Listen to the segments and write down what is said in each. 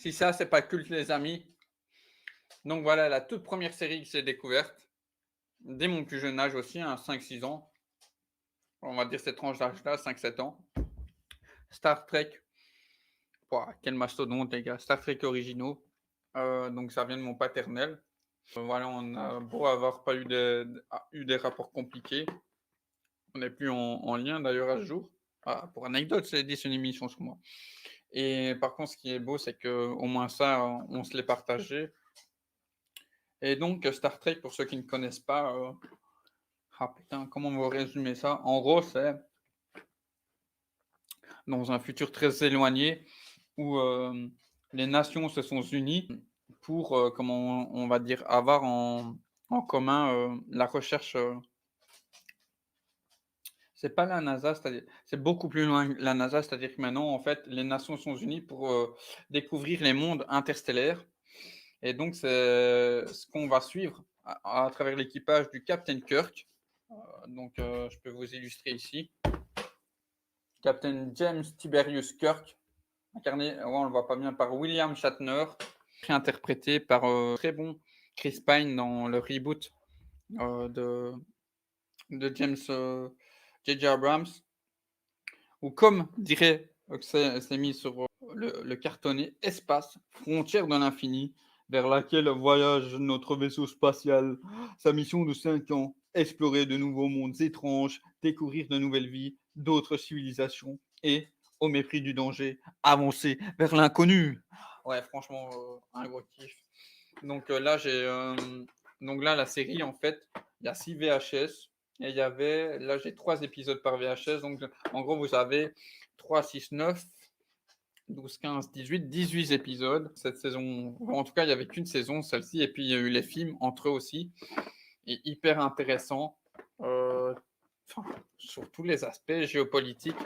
Si ça, c'est pas culte, les amis. Donc voilà, la toute première série que j'ai découverte, dès mon plus jeune âge aussi, hein, 5-6 ans, on va dire cette tranche d'âge-là, 5-7 ans. Star Trek, ouah, quel mastodonte, les gars. Star Trek originaux. Donc ça vient de mon paternel. Voilà, on a beau avoir pas eu des rapports compliqués, on n'est plus en lien d'ailleurs à ce jour. Ah, pour anecdote, c'est dit, c'est une émission sur moi. Et par contre, ce qui est beau, c'est que au moins ça, on se l'est partagé. Et donc, Star Trek, pour ceux qui ne connaissent pas, ah putain, comment on va résumer ça? En gros, c'est dans un futur très éloigné où les nations se sont unies pour, comment on va dire, avoir en commun la recherche. C'est pas la NASA, c'est-à-dire, c'est beaucoup plus loin que la NASA, c'est-à-dire que maintenant, en fait, les nations sont unies pour découvrir les mondes interstellaires. Et donc, c'est ce qu'on va suivre à travers l'équipage du Captain Kirk. Donc, je peux vous illustrer ici. Captain James Tiberius Kirk, incarné, ouais, on le voit pas bien, par William Shatner, interprété par très bon Chris Pine dans le reboot de James J.J. Abrams, ou comme dirait c'est mis sur le cartonné Espace, frontière de l'infini, vers laquelle voyage notre vaisseau spatial. Sa mission de 5 ans, explorer de nouveaux mondes étranges, découvrir de nouvelles vies, d'autres civilisations et, au mépris du danger, avancer vers l'inconnu. Ouais, franchement, un gros kiff. Donc donc là, la série, en fait, il y a 6 VHS. Et il y avait, là j'ai 3 épisodes par VHS. Donc en gros, vous avez 3, 6, 9, 12, 15, 18, 18 épisodes. Cette saison, en tout cas, il n'y avait qu'une saison, celle-ci. Et puis il y a eu les films entre eux aussi. Et hyper intéressant. Euh, enfin, sur tous les aspects géopolitiques.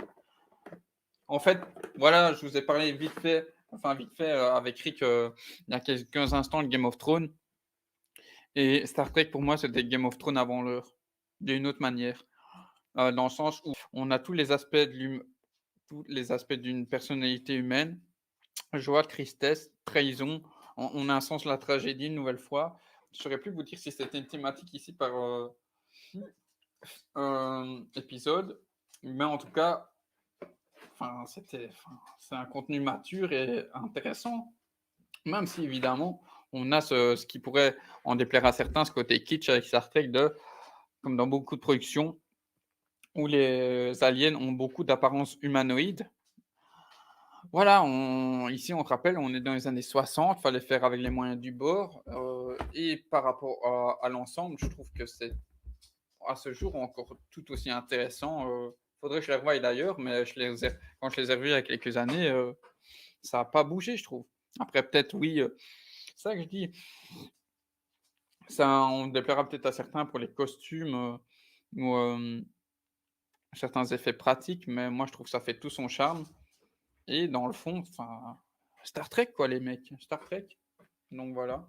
En fait, voilà, je vous ai parlé vite fait avec Rick il y a quelques instants de Game of Thrones. Et Star Trek, pour moi, c'était Game of Thrones avant l'heure, d'une autre manière. Dans le sens où on a tous les aspects d'une personnalité humaine, joie, tristesse, trahison. On a un sens de la tragédie, une nouvelle fois. Je ne saurais plus vous dire si c'était une thématique ici par épisode, mais en tout cas, c'est un contenu mature et intéressant. Même si évidemment, on a ce qui pourrait en déplaire à certains, ce côté kitsch avec Star Trek comme dans beaucoup de productions, où les aliens ont beaucoup d'apparence humanoïde. Voilà, ici, on rappelle, on est dans les années 60, fallait faire avec les moyens du bord. Et par rapport à l'ensemble, je trouve que c'est, à ce jour, encore tout aussi intéressant. Faudrait que je les revoie d'ailleurs, mais quand je les ai revus il y a quelques années, ça n'a pas bougé, je trouve. Après, peut-être, oui, c'est ça que je dis, ça on déplaira peut-être à certains pour les costumes ou certains effets pratiques, mais moi, je trouve que ça fait tout son charme. Et dans le fond, enfin, Star Trek quoi les mecs, Star Trek. Donc voilà,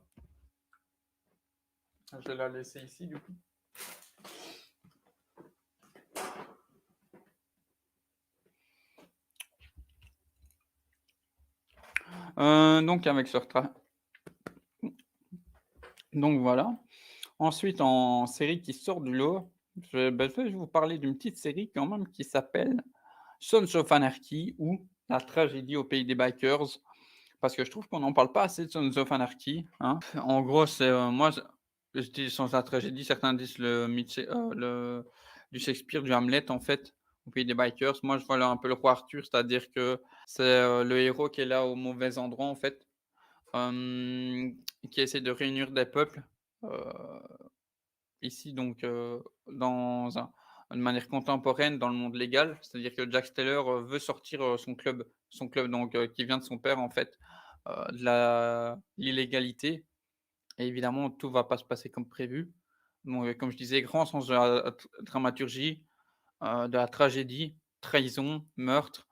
je vais la laisser ici du coup. Donc avec ce donc voilà. Ensuite en série qui sort du lot, je vais vous parler d'une petite série quand même qui s'appelle Sons of Anarchy ou La tragédie au pays des bikers. Parce que je trouve qu'on n'en parle pas assez de Sons of Anarchy, hein. En gros, c'est, moi je dis sans la tragédie, certains disent le mythe du Shakespeare, du Hamlet en fait, au pays des bikers. Moi, je vois là un peu le roi Arthur, c'est-à-dire que c'est, le héros qui est là au mauvais endroit en fait, hem, qui essaie de réunir des peuples, heu, ici donc, dans une manière contemporaine dans le monde légal. C'est-à-dire que Jack Steller, veut sortir, son club donc, qui vient de son père en fait, de l'illégalité et évidemment tout va pas se passer comme prévu. Donc, comme je disais, grand sens de la dramaturgie, de la tragédie, trahison, meurtre,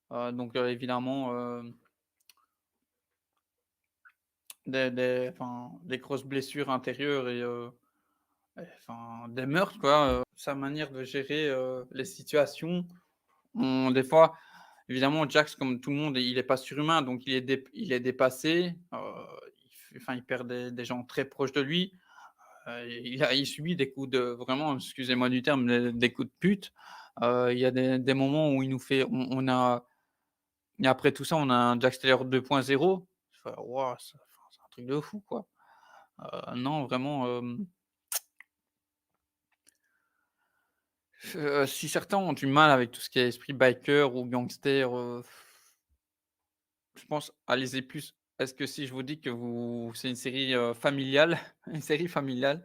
donc, évidemment, des grosses blessures intérieures et enfin des meurtres quoi, sa manière de gérer, les situations. Des fois Évidemment, Jax, comme tout le monde, il est pas surhumain, donc il est dépassé, il perd des gens très proches de lui. Il subit des coups de vraiment, excusez-moi du terme, des coups de pute. Il y a des moments où il nous fait on a et après tout ça, on a un Jax Taylor 2.0. Enfin, waouh, c'est un truc de fou, quoi. Non, vraiment, si certains ont du mal avec tout ce qui est esprit biker ou gangster, je pense, allez-y plus. Est-ce que si je vous dis que vous c'est une série, familiale, une série familiale,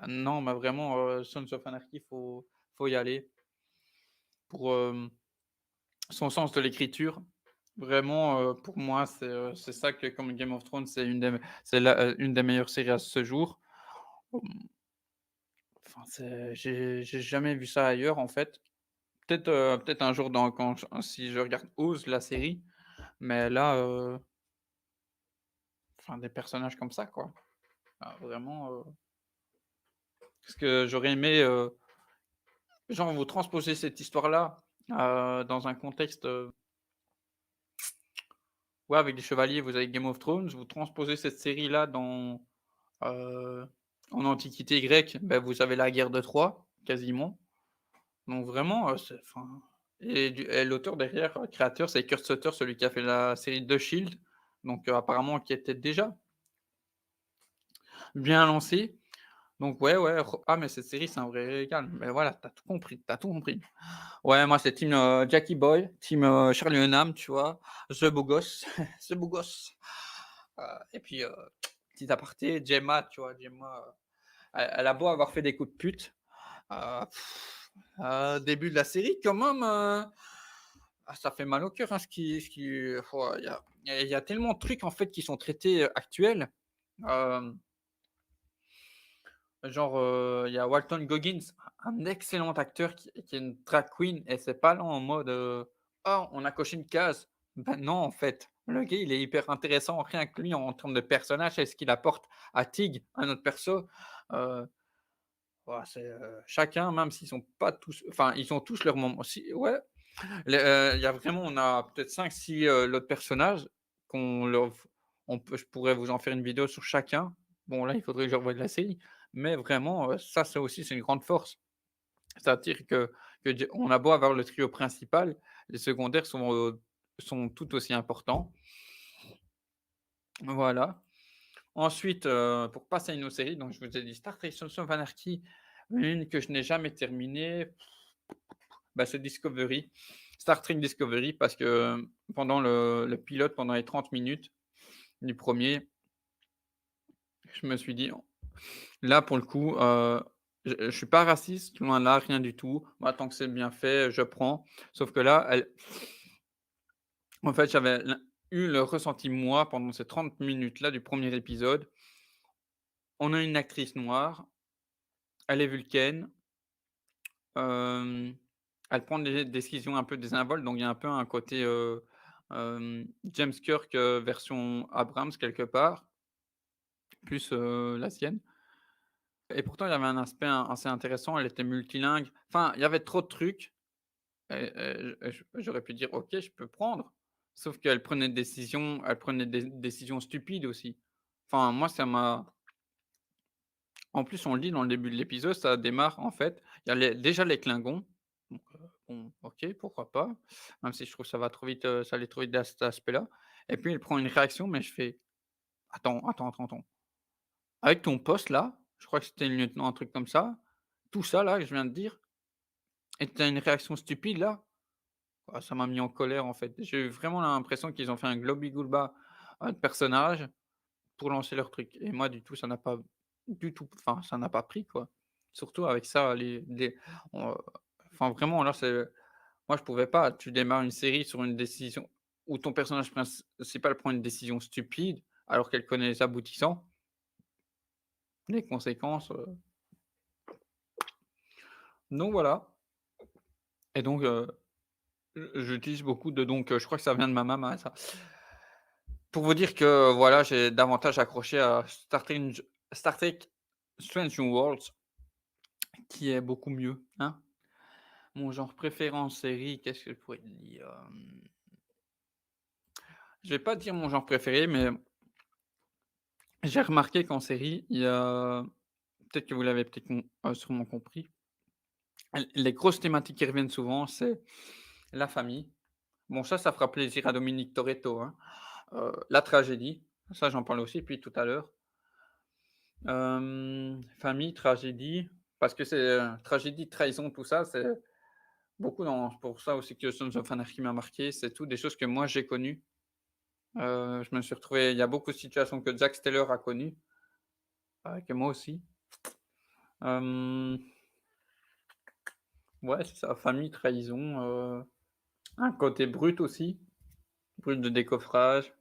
non, mais vraiment, Sons of Anarchy, faut y aller pour, son sens de l'écriture. Vraiment, pour moi, c'est ça que comme Game of Thrones, une des meilleures séries à ce jour. Mmh, enfin, j'ai jamais vu ça ailleurs, en fait. Peut-être un jour si je regarde Oz, la série, mais là, enfin des personnages comme ça, quoi. Ah vraiment, parce que j'aurais aimé, genre vous transposer cette histoire-là, dans un contexte, ouais, avec des chevaliers, vous avez Game of Thrones, vous transposez cette série-là heu, en antiquité grecque, ben vous avez la guerre de Troie, quasiment. Donc vraiment, c'est enfin et l'auteur derrière, créateur, c'est Kurt Sutter, celui qui a fait la série The Shield, donc apparemment qui était déjà bien lancé. Donc ouais, ouais, mais cette série, c'est un vrai régal. Mais voilà, tu as tout compris, tu as tout compris. Ouais, moi, c'est team, Jackie Boy, team, Charlie Hunnam, tu vois? The beau gosse, ce beau gosse. Et puis, petit aparté, Gemma, tu vois? Gemma, elle a beau avoir fait des coups de pute, heu, début de la série quand même, ça fait mal au cœur, hein, il y a il y a tellement de trucs, en fait, qui sont traités, actuels. Hem, genre, il y a Walton Goggins, un excellent acteur qui est une drag queen et c'est pas là en mode, «Oh, on a coché une case». Ben non, en fait, le gars, il est hyper intéressant, rien que lui en termes de personnage et ce qu'il apporte à Tig, un autre perso, heu, ouah, chacun, même s'ils sont pas tous enfin, ils ont tous leurs moments si ouais, il y a vraiment on a peut-être 5-6, autres personnages qu'on leur je pourrais vous en faire une vidéo sur chacun. Bon, là, il faudrait que je revoie la série, mais vraiment, ça, c'est une grande force. C'est-à-dire que on a beau avoir le trio principal, les secondaires sont tout aussi importants. Voilà. Ensuite, pour passer à une autre série, donc je vous ai dit Star Trek: Sons of Anarchy, une que je n'ai jamais terminée, bah, c'est Discovery. Star Trek Discovery parce que pendant le pilote, pendant les 30 minutes du premier, je me suis dit: «Là, pour le coup, je suis pas raciste, loin de là, rien du tout. Moi, tant que c'est bien fait, je prends». Sauf que là, en fait, j'avais eu le ressenti, moi, pendant ces 30 minutes-là du premier épisode. On a une actrice noire, elle est vulcaine, hem, elle prend des décisions un peu désinvoltes, donc il y a un peu un côté, James Kirk, version Abrams quelque part, plus, la sienne et pourtant il y avait un aspect assez intéressant, elle était multilingue. Enfin, il y avait trop de trucs et j'aurais pu dire: «OK, je peux prendre», sauf qu'elle prenait des décisions stupides aussi. Enfin, moi, ça m'a en plus, on le dit dans le début de l'épisode, ça démarre en fait, il y a déjà les Klingons, donc bon, OK, pourquoi pas, même si je trouve ça va trop vite, ça allait trop vite à cet aspect-là et puis elle prend une réaction, mais je fais: «Attends, attends, attends, attends, avec ton poste là», je crois que c'était une lieutenant, un truc comme ça, tout ça là que je viens de dire et tu as une réaction stupide là? Ah, ça m'a mis en colère en fait. J'ai eu vraiment l'impression qu'ils ont fait un globi-boulga de personnages pour lancer leur truc et moi du tout, ça n'a pas du tout enfin ça n'a pas pris quoi. Surtout avec ça on, enfin vraiment là c'est moi je pouvais pas. Tu démarres une série sur une décision où ton personnage principal prend une décision stupide alors qu'elle connaît les aboutissants, les conséquences, donc voilà et donc j'utilise beaucoup de donc je crois que ça vient de ma maman ça. Pour vous dire que voilà, j'ai davantage accroché à Star Trek Strange New Worlds qui est beaucoup mieux, hein. Mon genre préféré en série, qu'est-ce que je pourrais te dire? Je vais pas dire mon genre préféré, mais j'ai remarqué qu'en série, il y a peut-être que vous l'avez peut-être sûrement compris, les grosses thématiques qui reviennent souvent, c'est la famille. Bon ça fera plaisir à Dominique Toretto, hein. La tragédie, ça j'en parlais aussi depuis tout à l'heure. Famille, tragédie, parce que c'est, tragédie, trahison, tout ça, c'est beaucoup dans pour ça aussi que Sons of Anarchy m'a marqué, c'est tout des choses que moi j'ai connues. Je me suis retrouvé il y a beaucoup de situations que Jack Steller a connues, que moi aussi. Hem, ouais, c'est ça, famille, trahison, un côté brut aussi, brut de décoffrage,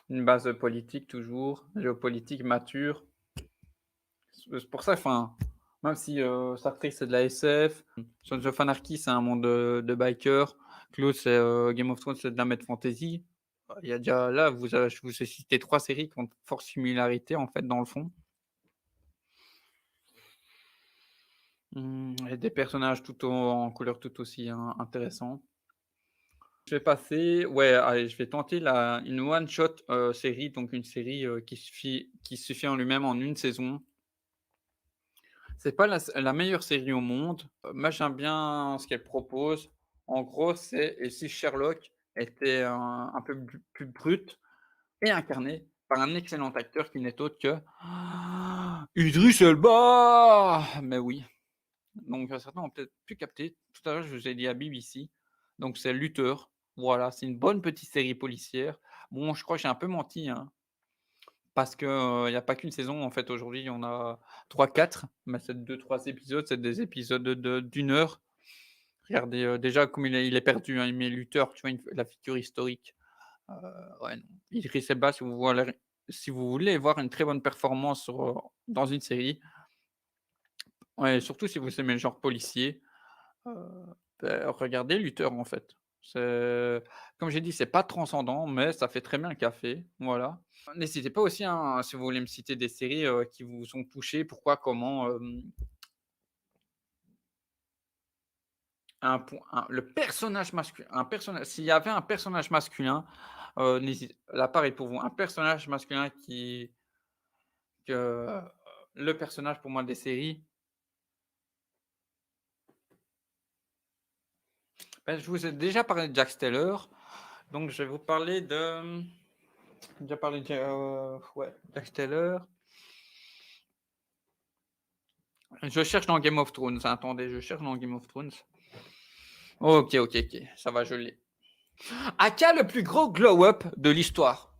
une base politique toujours, géopolitique mature. C'est pour ça, enfin, même si, Star Trek c'est de la SF, Sons of Anarchy c'est un monde de bikers, Close c'est, Game of Thrones c'est de la mad fantasy. Il y a déjà là, je vous ai cité 3 séries qui ont de fortes similarités en fait dans le fond. Et des personnages tout en couleur tout aussi intéressants. Je vais passer ouais, allez, je vais tenter une one shot, série, donc une série, qui suffit en lui-même en une saison. C'est pas la meilleure série au monde, moi j'aime bien ce qu'elle propose. En gros, c'est et si Sherlock était un peu plus brut et incarné par un excellent acteur qui n'est autre que Idris Elba! Mais oui, donc certains ont peut-être pu capter. Tout à l'heure, je vous ai dit à BBC, donc c'est Luther. Voilà, c'est une bonne petite série policière. Bon, je crois que j'ai un peu menti, hein, parce que, il y a pas qu'une saison, en fait, aujourd'hui, il y en a 3-4, mais c'est 2-3 épisodes, c'est des épisodes d'1 heure. Regardez, déjà comme il est perdu, hein, mais Luther, tu vois, la figure historique, heu, ouais, non. Idriss Elba, si vous voulez voir une très bonne performance dans une série, ouais, surtout si vous aimez le genre policier, heu, regardez Luther, en fait. C'est comme j'ai dit, c'est pas transcendant, mais ça fait très bien le café, voilà. N'hésitez pas aussi, hein, si vous voulez me citer des séries, qui vous ont touché, pourquoi, comment, le personnage masculin un personnage s'il y avait un personnage masculin, n'hésite là, pareil pour vous, un personnage masculin le personnage pour moi des séries, bah, je vous ai déjà parlé de Jack Steller, donc je vais vous parler de, j'ai déjà parlé de ouais, Jack Steller. Je cherche dans Game of Thrones, attendez, je cherche dans Game of Thrones. OK, OK, OK, ça va, je l'ai. À qui a le plus gros glow-up de l'histoire?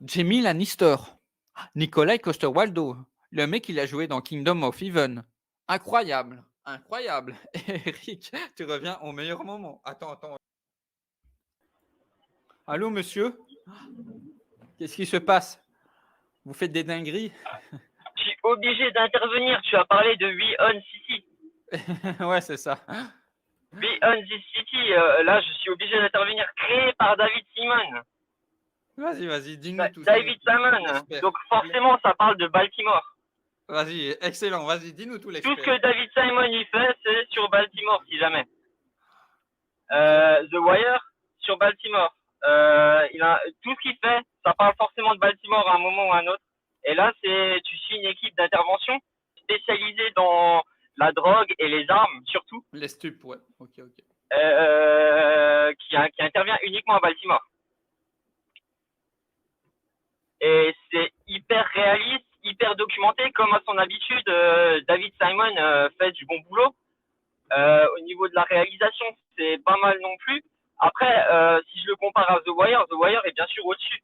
Jaime Lannister, Nikolai Coster-Waldau, le mec il a joué dans Kingdom of Heaven. Incroyable, incroyable. Eric, tu reviens au meilleur moment. Attends, attends. Allô monsieur? Qu'est-ce qui se passe? Vous faites des dingueries? Je suis obligé d'intervenir. Tu as parlé de We Own City. Ouais, c'est ça. We Own This City. Là, je suis obligé d'intervenir. Créé par David Simon. Vas-y, vas-y, dis-nous tout, David Simon. l'expert. Donc forcément, ça parle de Baltimore. Vas-y, excellent, vas-y, dis-nous tout Tout ce l'expert. que David Simon y fait, c'est sur Baltimore, si jamais. Ok. The Wire sur Baltimore. Il a tout ce qu'il fait, ça parle forcément de Baltimore à un moment ou à un autre. Et là, tu suis une équipe d'intervention spécialisée dans la drogue et les armes, surtout, Les stupes, ouais. Ok, ok. qui intervient uniquement à Baltimore. Et c'est hyper réaliste, hyper documenté, comme à son habitude. David Simon fait du bon boulot. Au niveau de la réalisation, c'est pas mal non plus. Après, si je le compare à The Wire est bien sûr au-dessus.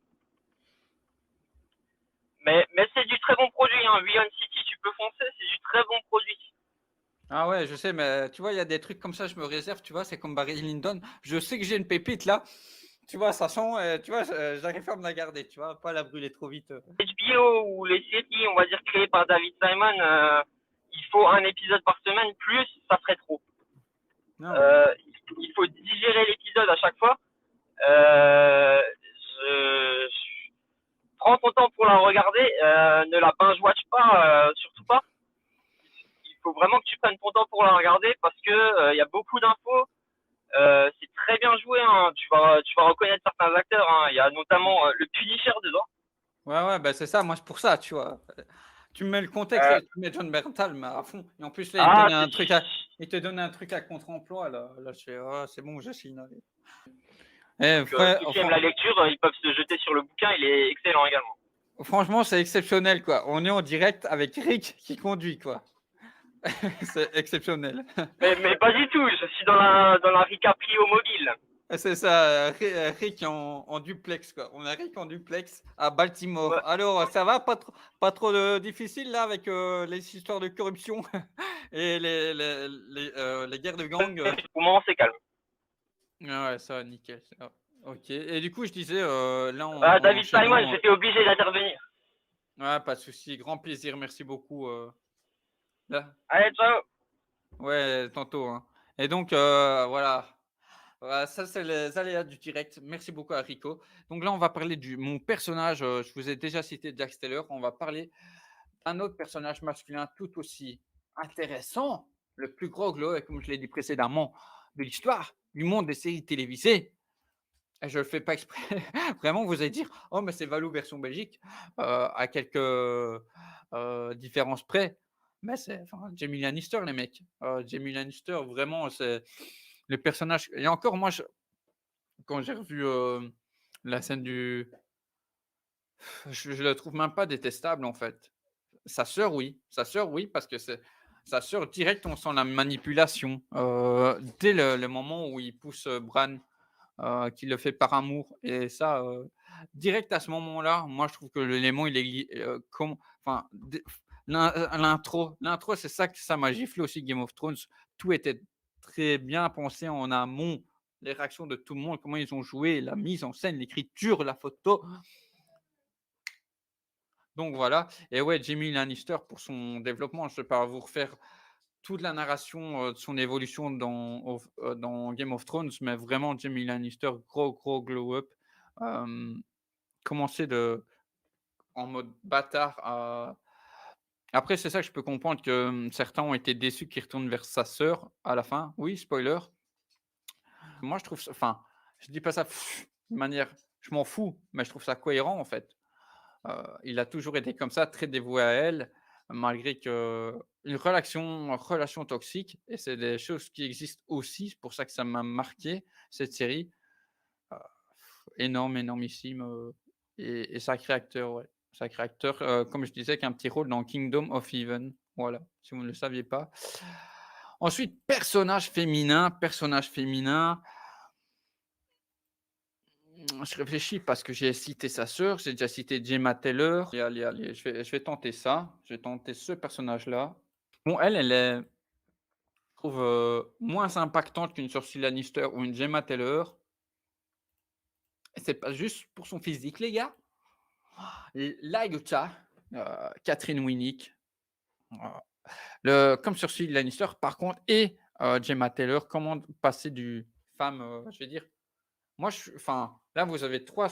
Mais c'est du très bon produit. Hein. Rion City, tu peux foncer, c'est du très bon produit. Ah ouais, je sais, mais tu vois, il y a des trucs comme ça, je me réserve, tu vois, c'est comme Barry Lyndon. Je sais que j'ai une pépite là, tu vois, ça sent, tu vois, j'arrive pas à me la garder, tu vois, pas la brûler trop vite. HBO ou les séries, on va dire, créées par David Simon, il faut un épisode par semaine, plus, ça serait trop. Ah ouais. Il faut digérer l'épisode à chaque fois. Euh, prends ton temps pour la regarder, ne la binge-watch pas, surtout pas. faut vraiment que tu prennes ton temps pour la regarder parce que il y a beaucoup d'infos. C'est très bien joué, hein. Tu vas reconnaître certains acteurs, hein. Il y a notamment le Punisher dedans. Ouais, ouais, bah, c'est ça, moi, c'est pour ça, tu vois? Tu me mets le contexte, Euh, tu mets John Bernthal, mais à fond et en plus, là, ah, il te donne un truc à contre-emploi, là, je fais: «Ah, c'est bon, je signe, allez». Eh, donc, ceux qui aiment fran la lecture, ils peuvent se jeter sur le bouquin. Il est excellent également. franchement, c'est exceptionnel, quoi. On est en direct avec Rick qui conduit, quoi. C'est exceptionnel. Mais pas du tout. Je suis dans la Ricaprio mobile. C'est ça, Rick en duplex, quoi. On a Rick en duplex à Baltimore. Ouais, Alors, ça va? Pas trop difficile, là, avec, les histoires de corruption et les guerres de gang, au moment, c'est calme. Ah ouais, ça va nickel, ça. OK et du coup, je disais, là, en David Simon, enchaînant, j'étais obligé d'intervenir. ouais, pas de souci, grand plaisir, merci beaucoup, là Allez, ciao. ouais, tantôt, hein et donc, voilà. Voilà, ça, c'est les aléas du direct. Merci beaucoup à Rico. Donc là, on va parler du mon personnage, je vous ai déjà cité Jack Steller. On va parler d'un autre personnage masculin tout aussi intéressant, le plus gros glow, comme je l'ai dit précédemment, de l'histoire du monde des séries télévisées. Et je le fais pas exprès. Vraiment, vous allez dire: «Oh, mais c'est Valou version Belgique», à quelques, différences près. Mais c'est enfin, Jamie Lannister, les mecs. Jamie Lannister, vraiment, c'est le personnage et encore moi, quand j'ai revu, la scène du je la trouve même pas détestable, en fait. Sa sœur, oui, parce que c'est sa sœur direct, on sent la manipulation, dès le moment où il pousse, Bran, qu'il le fait par amour et ça, direct à ce moment-là, moi je trouve que l'élément il est enfin dé l'intro, c'est ça que ça m'a giflé aussi Game of Thrones. Tout était très bien pensé en amont, les réactions de tout le monde, comment ils ont joué, la mise en scène, l'écriture, la photo. Donc voilà et ouais, Jamie Lannister pour son développement, je ne vais pas vous refaire toute la narration, de son évolution dans Game of Thrones, mais vraiment Jamie Lannister, gros glow up. Hem, commencer en mode bâtard à après c'est ça que je peux comprendre que, certains ont été déçus qu'il retourne vers sa sœur à la fin. Oui, spoiler. Moi je trouve ça enfin, je dis pas ça de manière je m'en fous, mais je trouve ça cohérent en fait. Il a toujours été comme ça, très dévoué à elle, malgré que une relation toxique et c'est des choses qui existent aussi, c'est pour ça que ça m'a marqué cette série. Heu, énormissime, et sacré acteur, ouais. Sacré acteur, comme je disais, avec un petit rôle dans Kingdom of Heaven, voilà, si vous ne le saviez pas. Ensuite, personnage féminin, je réfléchis parce que j'ai cité sa sœur, j'ai déjà cité Gemma Taylor. Allez, je vais tenter ça. Je vais tenter ce personnage-là. Bon, elle est, je trouve, moins impactante qu'une Cersei Lannister ou une Gemma Taylor. Et c'est pas juste pour son physique, les gars. L'agatha, Catherine Winnick, heu, comme Cersei Lannister, par contre et Gemma Taylor, comment passer du femme, je vais dire moi, enfin, là, vous avez 3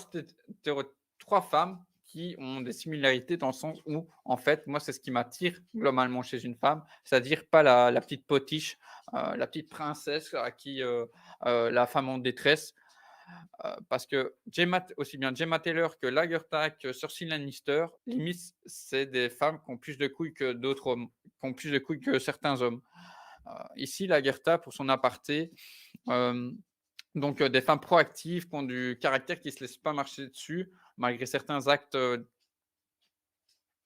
femmes qui ont des similarités dans le sens où, en fait, moi, c'est ce qui m'attire globalement chez une femme, c'est-à-dire pas la petite potiche, la petite princesse à qui, la femme en détresse, parce que aussi bien Gemma Taylor que Lagertha, que Cersei Lannister, limite, c'est des femmes qui ont plus de couilles que d'autres hommes, qui ont plus de couilles que certains hommes. Ici, Lagertha, pour son aparté, hem donc, des femmes proactives qui ont du caractère, qui ne se laissent pas marcher dessus, malgré certains actes,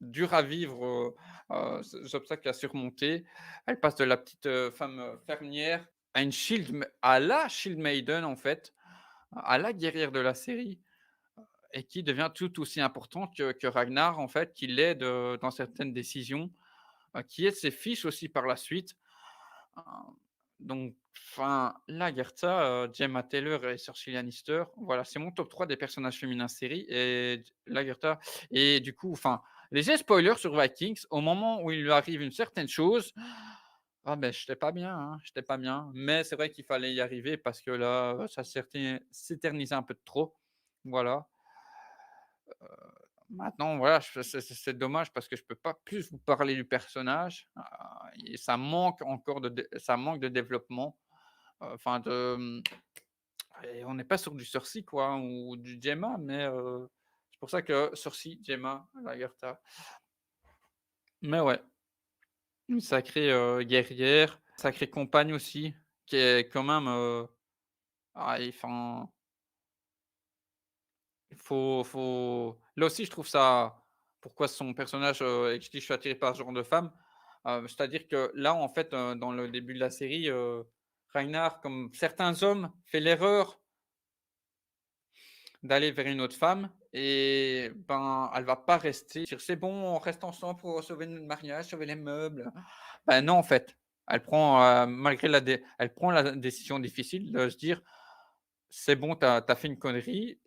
durs à vivre, des obstacles à surmonter. Elle passe de la petite, femme, fermière à la Shield Maiden, en fait, à la guerrière de la série et qui devient tout aussi importante que Ragnar, en fait, qui l'aide, dans certaines décisions, qui aide ses fils aussi par la suite. Heu, donc enfin, Lagertha, Gemma Taylor et Cersei Lannister, voilà, c'est mon top 3 des personnages féminins série et Lagertha et du coup, enfin, léger spoiler sur Vikings, au moment où il lui arrive une certaine chose, ah ben, j'étais pas bien, hein, j'étais pas bien, mais c'est vrai qu'il fallait y arriver parce que là, ça s'éternisait un peu de trop, voilà. Maintenant, voilà, c'est dommage parce que je peux pas plus vous parler du personnage, et ça manque encore ça manque de développement, enfin et on n'est pas sur du Cersei quoi, hein, ou du Gemma, mais c'est pour ça que Cersei, Gemma, Lagertha, mais ouais, une sacrée, guerrière, sacrée compagne aussi, qui est quand même, enfin, il faut là aussi je trouve ça pourquoi son personnage, et que je dis: «Je suis attiré par ce genre de femme», c'est-à-dire que là, en fait, dans le début de la série, Ragnar, comme certains hommes, fait l'erreur d'aller vers une autre femme et ben, elle va pas rester dire: «C'est bon, on reste ensemble pour sauver notre mariage, sauver les meubles». Ben non, en fait, elle prend, malgré elle prend la décision difficile de se dire: «C'est bon, tu as fait une connerie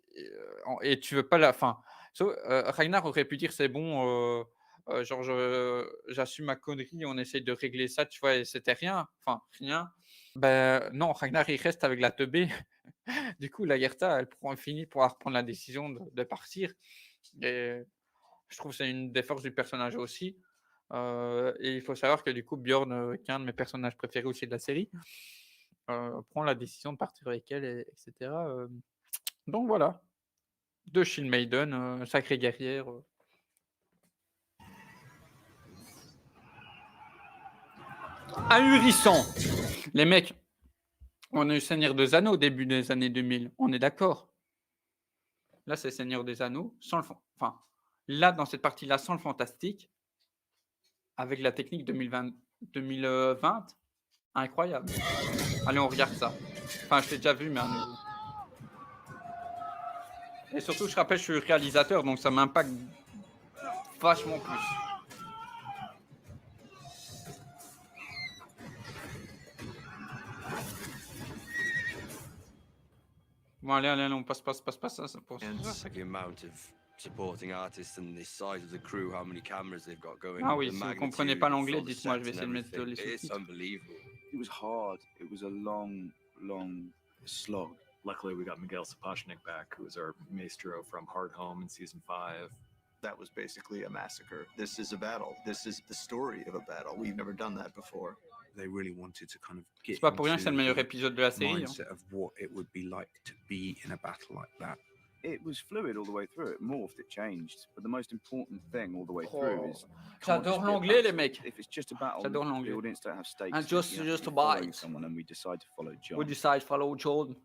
et tu veux pas la» enfin, Ragnar aurait pu dire: «C'est bon, genre j'assume ma connerie, on essaye de régler ça», tu vois? Et c'était rien, enfin rien. Ben non, Ragnar il reste avec la teubée. Du coup, Lagertha, finit par prendre la décision de partir et je trouve que c'est une des forces du personnage aussi, et il faut savoir que du coup Björn, qui est un de mes personnages préférés aussi de la série, prend la décision de partir avec elle et et donc voilà, de Shield Maiden, sacrée guerrière, ahurissant! Les mecs, on a eu Seigneur des Anneaux au début des années 2000, on est d'accord? Là, c'est Seigneur des Anneaux sans le enfin, là, dans cette partie-là, sans le fantastique, avec la technique 2020, incroyable. Allez, on regarde ça. Enfin, je l'ai déjà vu, mais à nouveau. Et surtout, je rappelle, je suis réalisateur, donc ça m'impacte vachement plus. Bon, allez, on passe ça, pour ça. The amount of supporting artists and the size of the crew, how many cameras they've got going. Ah oui, the si vous comprenez magnitude pas of l'anglais, all the dites-moi, je vais sets essayer and de mettre les everything. It's sous-titres. unbelievable. It was hard. It was a long, long slog. Luckily, we got Miguel Sapochnik back, who was our maestro from Hard Home in season 5. That was basically a massacre. This is a battle. This is the story of a battle. We've never done that before. They really wanted to kind of get C'est pas pour rien que c'est le into meilleur the épisode de la série, hein. mindset of what it would be like to be in a battle like that. It was fluid all the way through. It morphed, it changed. But the most important thing all the way through is J'adore l'anglais, les mecs. if it's just a battle, J'adore the l'anglais. audience don't have stakes. And just You have just to a be following bite. someone, and we decide to follow John. We decide follow Jordan.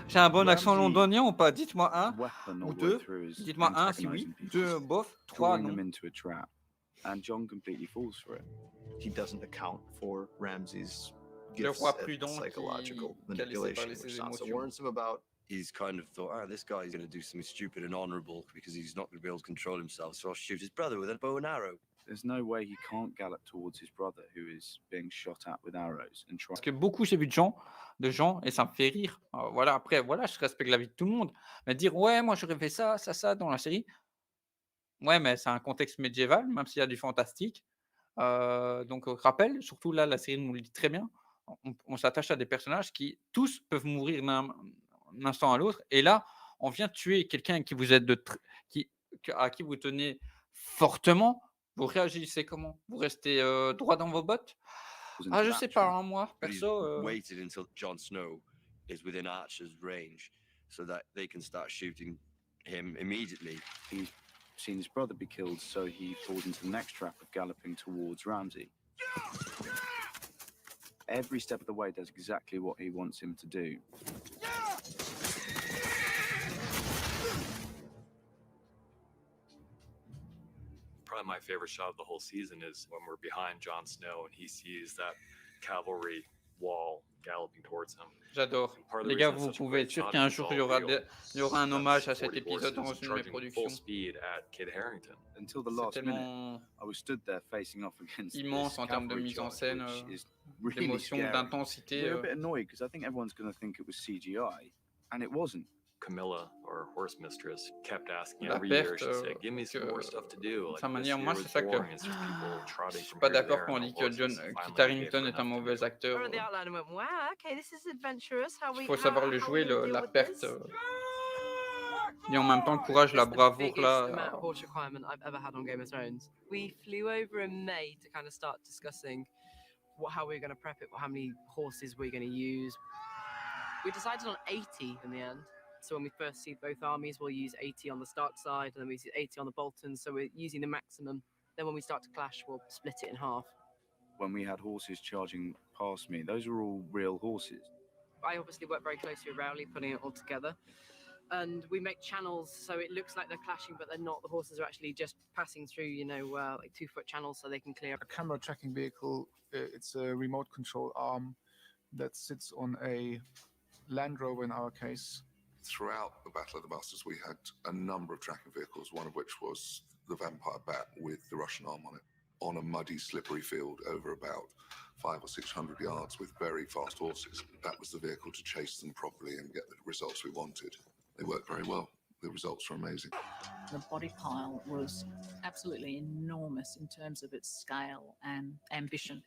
J'ai un bon accent Ramsey- londonien ou pas? Dites-moi un. Weapon ou all the deux. way through is Dites-moi un si oui, antagonizing people, deux bof, trois drawing them non. into a trap. And John completely falls for it. He doesn't account for Ramsay's Le gifts roi at prudent psychological qui a laissé manipulation, parler ses which Sansa émotions. warns him about. He's kind of thought, this guy's going to do something stupid and honourable because he's not going to be able to control himself, so I'll shoot his brother with a bow and arrow. There's no way he can't gallop towards his brother who is being shot at with arrows and try. Parce que beaucoup j'ai vu de gens et ça me fait rire. Voilà, après, voilà, je respecte la vie de tout le monde. Mais dire: «Ouais, moi j'aurais fait ça dans la série». Ouais, mais c'est un contexte médiéval, même s'il y a du fantastique. Donc rappel, surtout là, la série nous le dit très bien, on s'attache à des personnages qui tous peuvent mourir d'un instant à l'autre et là, on vient tuer quelqu'un qui vous êtes à qui vous tenez fortement. Vous réagissez comment? Vous restez, droit dans vos bottes? into Ah, je that sais pas, trap. hein, moi, But he's perso, waited until Jon Snow is within Archer's range so that they can start shooting him immediately. He's seen his brother be killed, so he falls into the next trap of galloping towards Ramsay. Every step of the way does exactly what he wants him to do. Probably my favorite shot of the whole season is when we're behind Jon Snow and he sees that cavalry wall galloping towards him. j'adore. And part of the Les gars, reason vous it's such a pouvez great être sûr shot qu'un is it's jour, all il y aura real. il y aura un That's hommage à cet 40 épisode dans horses une de mes charging productions. full speed at Kid Harington. Until the C'est last minute, tellement I was stood there facing off against immense this en termes de cavalry mise en charge, scène, which is really d'émotion, scary. d'intensité. We're a bit annoyed because I think everyone's going to think it was CGI, and it wasn't. Camilla, our horse mistress, kept asking La every year. perte, She said, "Give me some more stuff to do." sa Like manière, this moi, year c'est was ça que boring. It's just people trotting je suis from pas here to d'accord there quand on on dit the que horses. Kit Finally, I gave Harington her est un enough to mauvais do. acteur. Or the outline and went, wow, okay, this is adventurous. Il faut savoir le jouer, la perte. Et en même temps, le courage, la It's the bravoure, biggest là. amount of horse requirement I've ever had on Game of Thrones. We flew over in May to kind of start discussing how we were going to prep it, how many horses we're going to use. We decided on 80 in the end. So when we first see both armies, we'll use 80 on the Stark side, and then we use 80 on the Boltons. So we're using the maximum. Then when we start to clash, we'll split it in half. When we had horses charging past me, those were all real horses. I obviously work very closely with Rowley, putting it all together. And we make channels so it looks like they're clashing, but they're not. The horses are actually just passing through, like 2-foot channels so they can clear. A camera tracking vehicle, it's a remote control arm that sits on a Land Rover in our case. Throughout the Battle of the Bastards, we had a number of tracking vehicles, one of which was the Vampire Bat with the Russian arm on it, on a muddy, slippery field over about 500 or 600 yards with very fast horses. That was the vehicle to chase them properly and get the results we wanted. They worked very well. The results were amazing. The body pile was absolutely enormous in terms of its scale and ambition.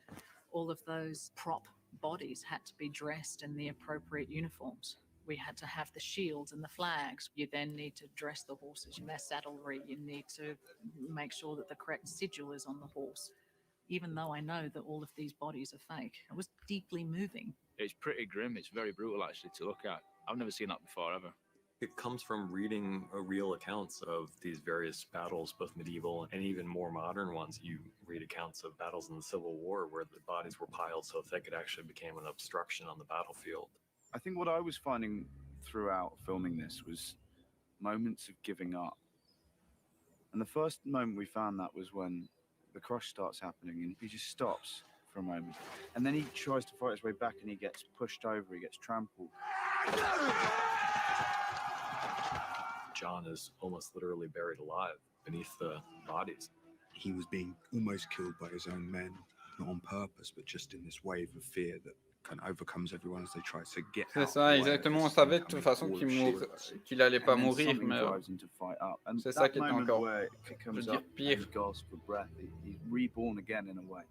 All of those prop bodies had to be dressed in the appropriate uniforms. We had to have the shields and the flags. You then need to dress the horses in their saddlery. You need to make sure that the correct sigil is on the horse. Even though I know that all of these bodies are fake, it was deeply moving. It's pretty grim. It's very brutal, actually, to look at. I've never seen that before, ever. It comes from reading real accounts of these various battles, both medieval and even more modern ones. You read accounts of battles in the Civil War where the bodies were piled so thick it actually became an obstruction on the battlefield. I think what I was finding throughout filming this was moments of giving up. And the first moment we found that was when the crush starts happening and he just stops for a moment. And then he tries to fight his way back and he gets pushed over, he gets trampled. Jon is almost literally buried alive beneath the bodies. He was being almost killed by his own men, not on purpose, but just in this wave of fear that kind of overcomes everyone as they try to get C'est out. ça, exactement. On savait de toute façon qu'il allait pas mourir, mais c'est ça qui est encore, je veux dire, pire. For breath. He's reborn again in a way.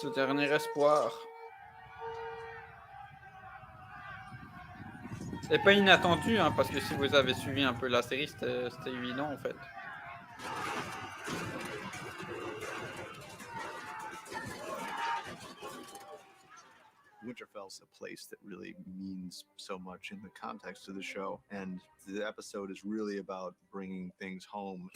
Ce dernier espoir. Et pas inattendu, hein, parce que si vous avez suivi un peu la série, c'était évident en fait. Winterfell's a place that really means so much in the context of the show, and the episode is really about bringing things home.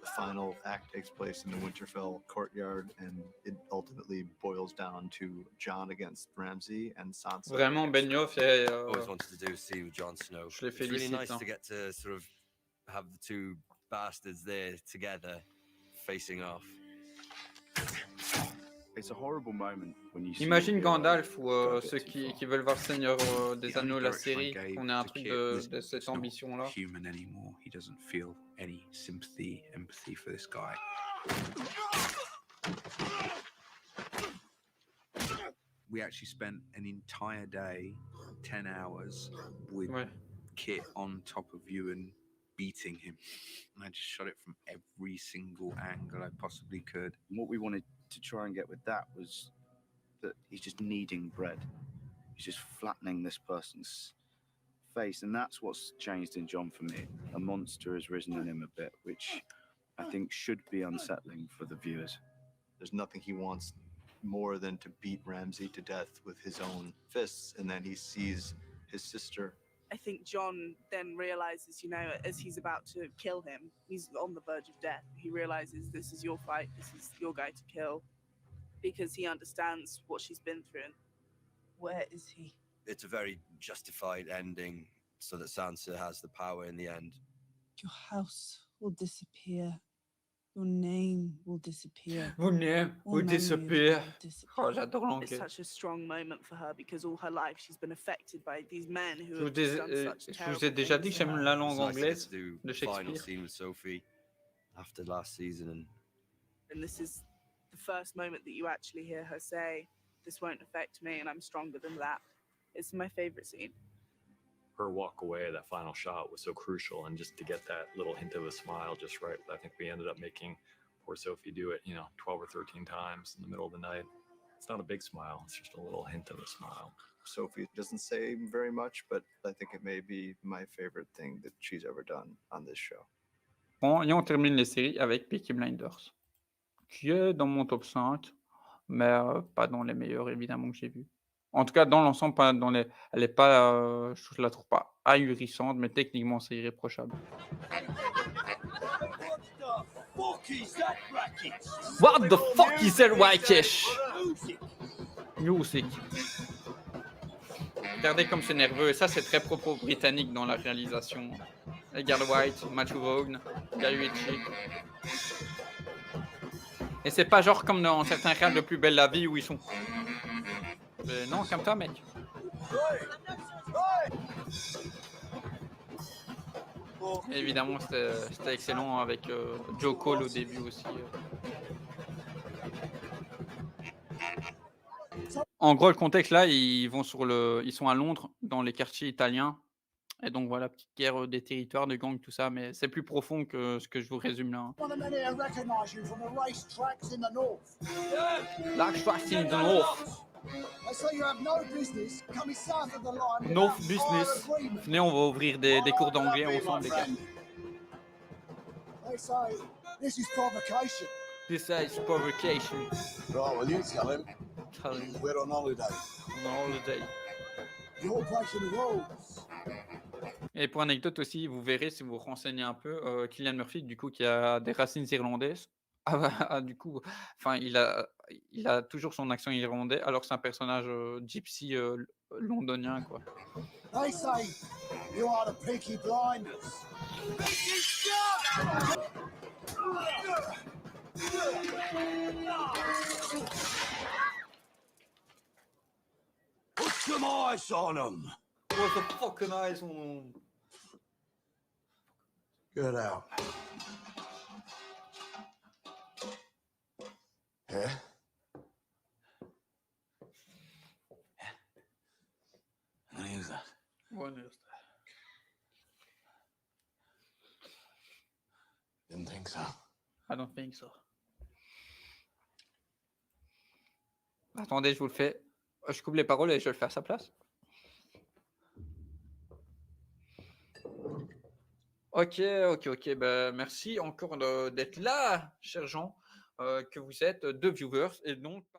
The final act takes place in the Winterfell courtyard, and it ultimately boils down to Jon against Ramsay and Sansa. Vraiment, Benioff, always wanted to do a scene with Jon Snow. Je les It's really félicite. nice to get to sort of have the two bastards there together, facing off. It's a horrible moment when you Imagine Gandalf ou ceux qui veulent voir Seigneur des Anneaux, la série, qu'on ait un truc de cette ambition-là. Human anymore. He doesn't feel any sympathy, empathy for this guy. We actually spent an entire day, 10 hours, with Kit on top of Ewan, beating him. And I just shot it from every single angle I possibly could. And what we wanted to try and get with that was that he's just kneading bread. He's just flattening this person's face. And that's what's changed in Jon for me. A monster has risen in him a bit, which I think should be unsettling for the viewers. There's nothing he wants more than to beat Ramsay to death with his own fists, and then he sees his sister. I think Jon then realizes, as he's about to kill him, he's on the verge of death. He realizes this is your fight, this is your guy to kill, because he understands what she's been through. Where is he? It's a very justified ending so that Sansa has the power in the end. Your house will disappear. Your name will disappear. Vos name will disappear. Oh, j'adore It's l'anglais. such a strong moment for her because all her life she's been affected by these men who Je have vous, done such je vous terrible ai déjà dit things que to j'aime her. la langue It's nice to get anglaise to do de the final Shakespeare. scene with Sophie after last season, and And this is the first moment that you actually hear her say, "This won't affect me, and I'm stronger than that." It's my favorite scene. Her walk away, that final shot, was so crucial, and just to get that little hint of a smile just right, I think we ended up making poor Sophie do it, 12 or 13 times in the middle of the night. It's not a big smile. It's just a little hint of a smile. Sophie doesn't say very much, but I think it may be my favorite thing that she's ever done on this show. Bon, et on termine les séries avec Peaky Blinders, qui est dans mon top 5, mais pas dans les meilleurs évidemment que j'ai vus. En tout cas, dans l'ensemble, pas dans les. Elle est pas, je la trouve pas ahurissante, mais techniquement, c'est irréprochable. What the fuck is that racket? Music. Regardez comme c'est nerveux, et ça c'est très propre britannique dans la réalisation. Edgar White, Matthew Vaughn, Guy Ritchie. Et c'est pas genre comme dans certains cas de Plus belle la vie où ils sont. Mais non, comme toi mec. Et évidemment c'était excellent avec Joe Cole au début aussi. En gros, le contexte là, ils sont à Londres, dans les quartiers italiens. Et donc voilà, petite guerre des territoires, de gangs, tout ça, mais c'est plus profond que ce que je vous résume là. Large in the north. North business. Venez, on va ouvrir des cours d'anglais ensemble, les gars. This is provocation. This is provocation. Right, well, you tell him. Tell him. We're on holiday. On holiday. You're breaking the rules. Et pour anecdote aussi, vous verrez si vous vous renseignez un peu, Cillian Murphy, du coup, qui a des racines irlandaises. Du coup, enfin, il a toujours son accent irlandais, alors que c'est un personnage gypsy londonien, quoi. They say you are the Peaky Blinders. Put some ice on them. What the fucking eyes on? Get out. Yeah? What is that? What is that? Didn't think so. I don't think so. Attendez, je vous le fais. Je coupe les paroles et je le fais à sa place. Ok. Ben, merci encore d'être là, chers gens, que vous êtes, 2 viewers. Et donc.